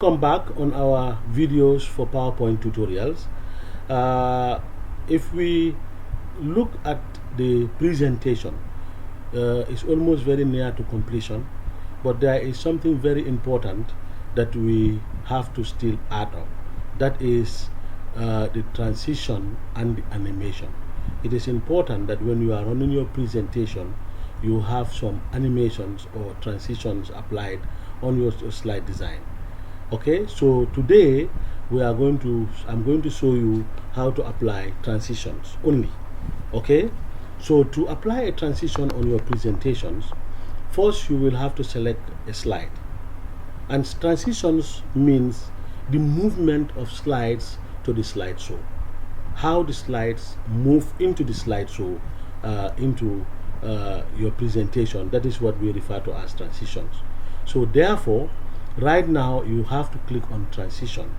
Welcome back on our videos for PowerPoint tutorials. If we look at the presentation, it's almost very near to completion, but there is something very important that we have to still add on. That is the transition and the animation. It is important that when you are running your presentation, you have some animations or transitions applied on your slide design. Okay, so today I'm going to show you how to apply transitions only. Okay, so to apply a transition on your presentations, first you will have to select a slide, and transitions means the movement of slides to the slideshow, how the slides move into the slideshow, into your presentation. That is what we refer to as transitions. So therefore, right now you have to click on transition.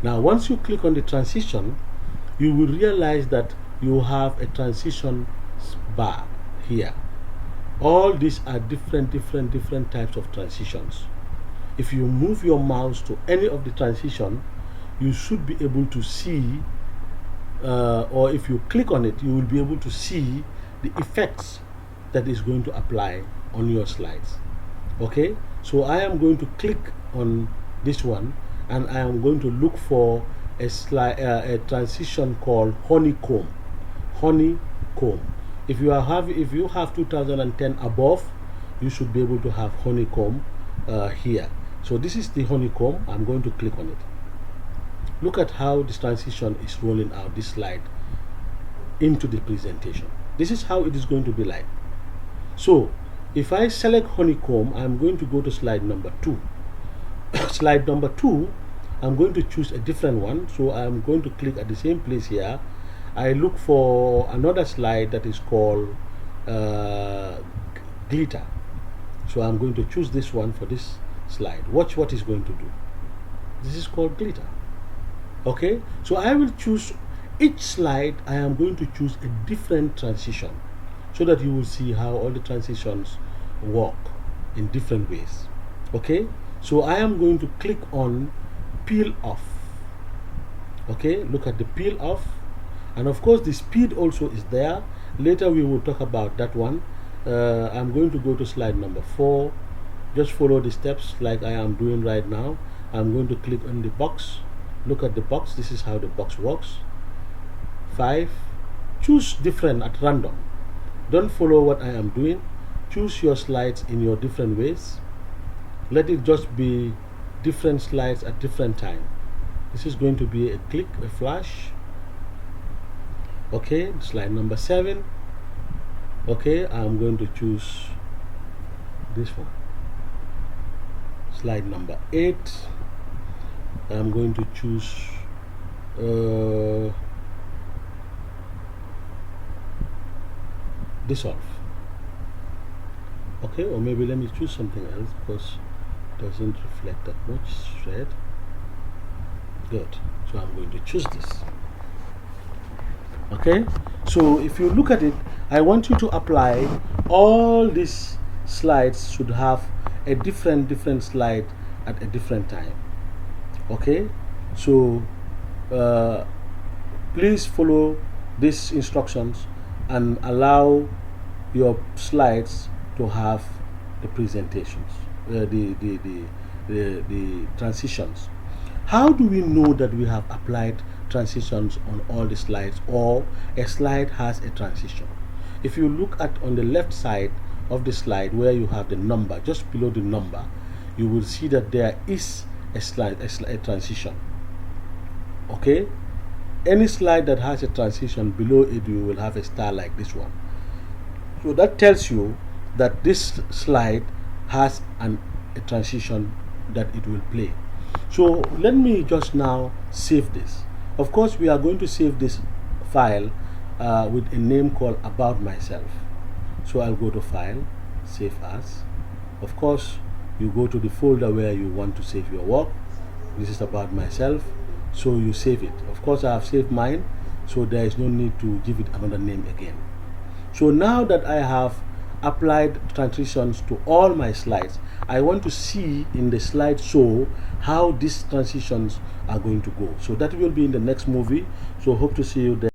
Now once you click on the transition, you will realize that you have a transition bar here. All these are different types of transitions. If you move your mouse to any of the transition, you should be able to see, or if you click on it, you will be able to see the effects that is going to apply on your slides. Okay, so I am going to click on this one, and I am going to look for a transition called Honeycomb. Honeycomb. If you have 2010 above, you should be able to have Honeycomb here. So this is the Honeycomb. I'm going to click on it. Look at how this transition is rolling out this slide into the presentation. This is how it is going to be like. So if I select Honeycomb, I'm going to go to slide number 2. Slide number 2, I'm going to choose a different one. So I'm going to click at the same place here. I look for another slide that is called glitter. So I'm going to choose this one for this slide. Watch what it's going to do. This is called glitter. Okay, so I will choose each slide. I am going to choose a different transition, so that you will see how all the transitions work in different ways. Okay, so I am going to click on peel off. Okay, look at the peel off, and of course the speed also is there. Later we will talk about that one. I'm going to go to slide number 4. Just follow the steps like I am doing right now. I'm going to click on the box. Look at the box. This is how the box works. 5. Choose different at random. Don't follow what I am doing. Choose your slides in your different ways. Let it just be different slides at different time. This is going to be a click, a flash. Okay, slide number 7. Okay, I'm going to choose this one. Slide number 8. I'm going to choose dissolve. Okay, or maybe let me choose something else because it doesn't reflect that much red. Good. So I'm going to choose this. Okay, so if you look at it, I want you to apply all these slides should have a different slide at a different time. Okay, so please follow these instructions and allow your slides to have the presentations, the transitions. How do we know that we have applied transitions on all the slides, or a slide has a transition? If you look at on the left side of the slide where you have the number, just below the number, you will see that there is a transition. Okay, any slide that has a transition, below it you will have a star like this one. So that tells you that this slide has a transition that it will play. So let me just now save this. Of course we are going to save this file with a name called About Myself. So I'll go to File, Save As. Of course you go to the folder where you want to save your work. This is About Myself, so you save it. Of course I have saved mine, so there is no need to give it another name again. So now that I have applied transitions to all my slides. I want to see in the slideshow how these transitions are going to go. So that will be in the next movie. So hope to see you there.